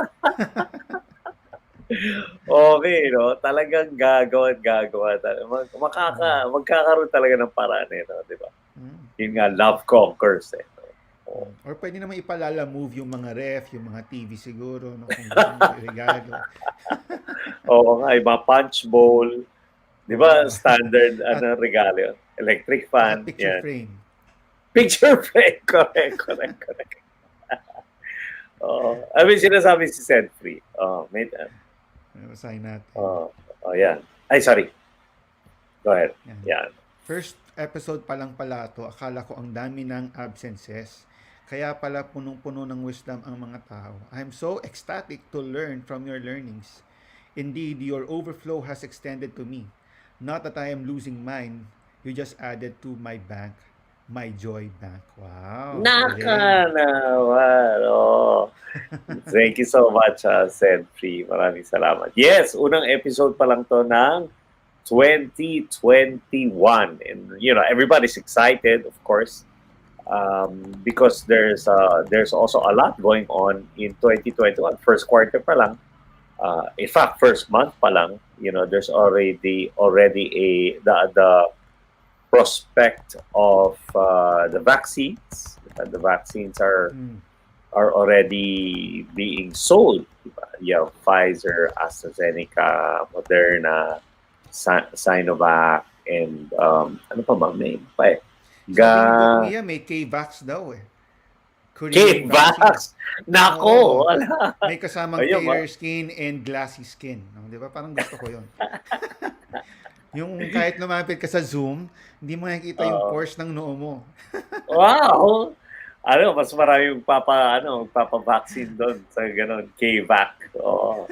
Okay, no? Talagang gagawa at gagawa. Mm. Magkakaroon talaga ng paraan, no? Di ba? Mm. Yun nga, love conquers, eh. Oh. Mm. Or pwede naman ipalala move yung mga ref, yung mga TV siguro, no, kung gusto mo regalo. Oo nga, iba punch bowl. Di ba, Oo. standard, At regalo yun? Electric saka fan, picture yan. frame. Picture frame, correct, correct, correct. Oo. I mean, sinasabi si Free. Oh, Sign natin. yan. Ay, sorry. Go ahead. Yan. Yan. First episode pa lang pala to, akala ko ang dami ng absences. Kaya pala punong-puno ng wisdom ang mga tao. I'm so ecstatic to learn from your learnings. Indeed, your overflow has extended to me. Not that I am losing mine, you just added to my bank, my joy bank. Wow, galing. Naka naman. Oh. Thank you so much, Free. Maraming salamat. Yes, unang episode pa lang to ng 2021. And, everybody's excited, of course, because there's also a lot going on in 2021. First quarter pa lang. In fact, first month pa lang, there's already the prospect of the vaccines. The vaccines are Mm. are already being sold. Diba? You have Pfizer, AstraZeneca, Moderna, Sinovac, and ano pa ba? May pa, Sabi ni Doc Ga, Mia, may K-Vax daw eh. Korean vaccine. K-Vax. Nako, Oo. wala. May kasamang Ayun ba? clearer skin and glassy skin. No, di ba? Parang gusto ko yon. Yung kahit lumapit ka sa Zoom, hindi mo nakikita yung Oo. pores ng noo mo. Wow! Ano, mas marami papa-vaccine doon sa ganun, K-Vac. Oo.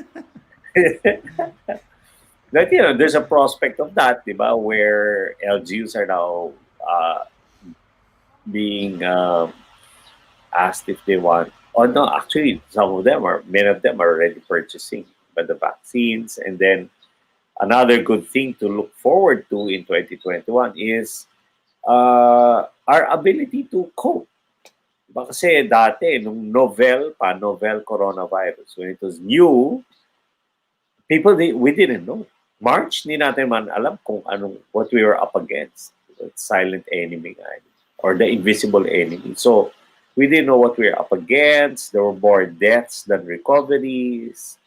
But, there's a prospect of that, di ba, where LGUs are now being asked if they want. Oh no, actually, many of them are already purchasing the vaccines. And then another good thing to look forward to in 2021 is our ability to cope. Diba kasi dati, nung novel coronavirus, when it was new, we didn't know. March, hindi natin man alam kung what we were up against. The silent enemy or the invisible enemy. So, we didn't know what we were up against. There were more deaths than recoveries.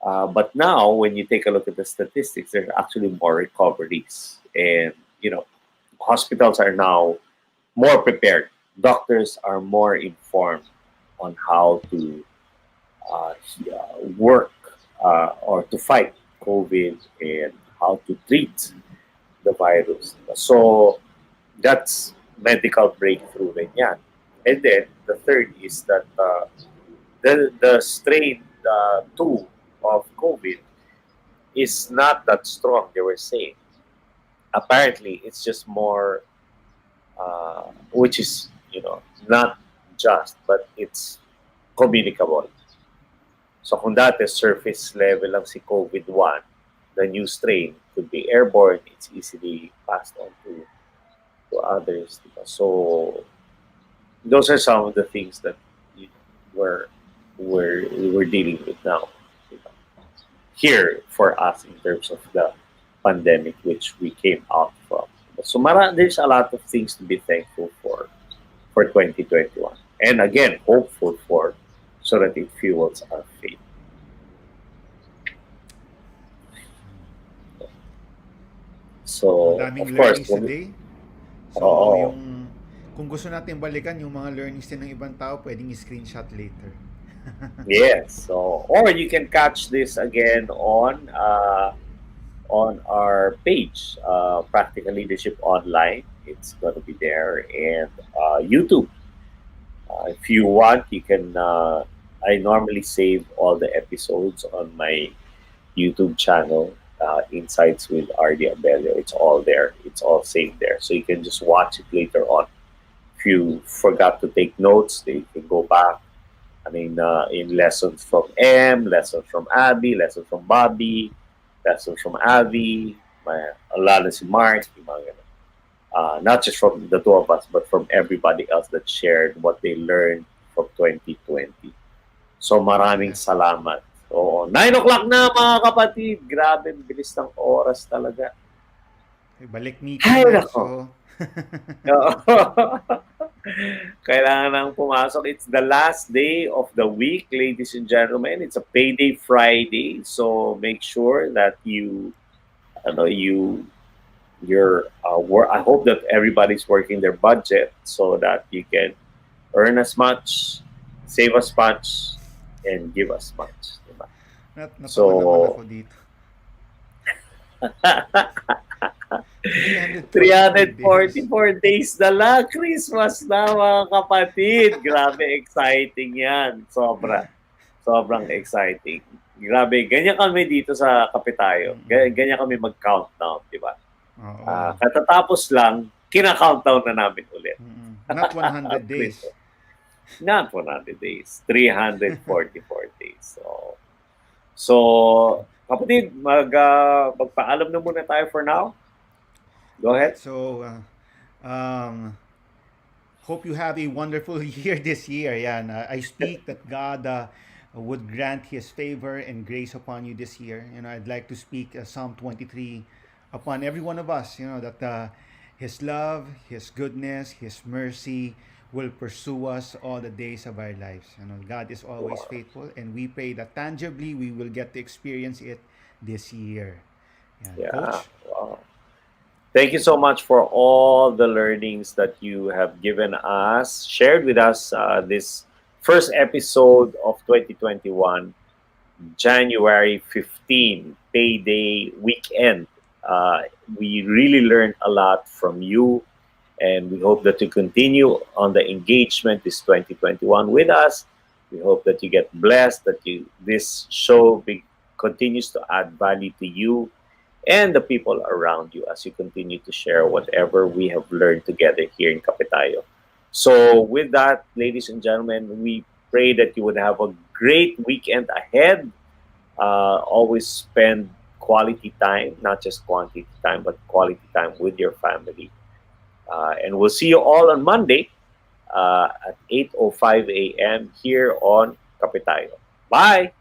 But now, when you take a look at the statistics, there are actually more recoveries. And, hospitals are now more prepared. Doctors are more informed on how to uh, work or to fight COVID and how to treat the virus. So that's medical breakthrough rin yan. And then the third is that the strain 2 of COVID is not that strong, they were saying. Apparently, it's just more, which is, not just, but it's communicable. So kung dati surface level lang si COVID-1, the new strain could be airborne, it's easily passed on to others. Diba? So those are some of the things that you know, we're dealing with now. Diba? Here for us in terms of the pandemic which we came out from. So there's a lot of things to be thankful for 2021. And again, hopeful for so that it fuels our faith. So, Madaming of course, learnings today. So, oo. yung kung gusto natin balikan yung mga learnings din ng ibang tao, pwedeng i-screenshot later. Yes. So, or you can catch this again on our page, Practical Leadership Online. It's going to be there, and YouTube. If you want, you can. I normally save all the episodes on my YouTube channel, Insights with RD Abelio. It's all there. It's all saved there, so you can just watch it later on. If you forgot to take notes, then you can go back. I mean, in lessons from lessons from Abby, lessons from Bobby, lessons from Avi, lalo si Mark, yung mga ganun. Not just from the two of us, but from everybody else that shared what they learned from 2020. So maraming Yeah. salamat. Oo. 9 o'clock na mga kapatid. Grabe, bilis ng oras talaga. Balik meeting Ay, na. nako. So, Oo. Kailangan nang pumasok. It's the last day of the week, ladies and gentlemen. It's a payday Friday. So make sure that you're I hope that everybody's working their budget so that you can earn as much, save as much, and give as much. Diba? natawa naman So ako dito. 344 days. 344 days na lang. Christmas na mga kapatid. Grabe exciting yan. Sobrang exciting. Grabe, ganyan kami dito sa Kapitayo. Ganyan kami mag-countdown, di ba? Oo. Katatapos lang, kina-countdown na namin ulit. Not 100 days. Not 100 days. 344 days. So kapatid, magpaalam na muna tayo for now. Go Alright, ahead. so hope you have a wonderful year this year. Yan, I speak that God would grant His favor and grace upon you this year. I'd like to speak Psalm 23 upon every one of us. That His love, His goodness, His mercy will pursue us all the days of our lives. God is always Wow. faithful, and we pray that tangibly we will get to experience it this year. Yan. Yeah. Coach? Wow. Thank you so much for all the learnings that you have given us, shared with us this first episode of 2021, January 15, payday weekend. We really learned a lot from you, and we hope that you continue on the engagement this 2021 with us. We hope that you get blessed, that this show continues to add value to you and the people around you as you continue to share whatever we have learned together here in Capitayo. So, with that, ladies and gentlemen, we pray that you would have a great weekend ahead. Always spend quality time, not just quantity time, but quality time with your family. And we'll see you all on Monday at 8:05 a.m. here on Capitayo. Bye!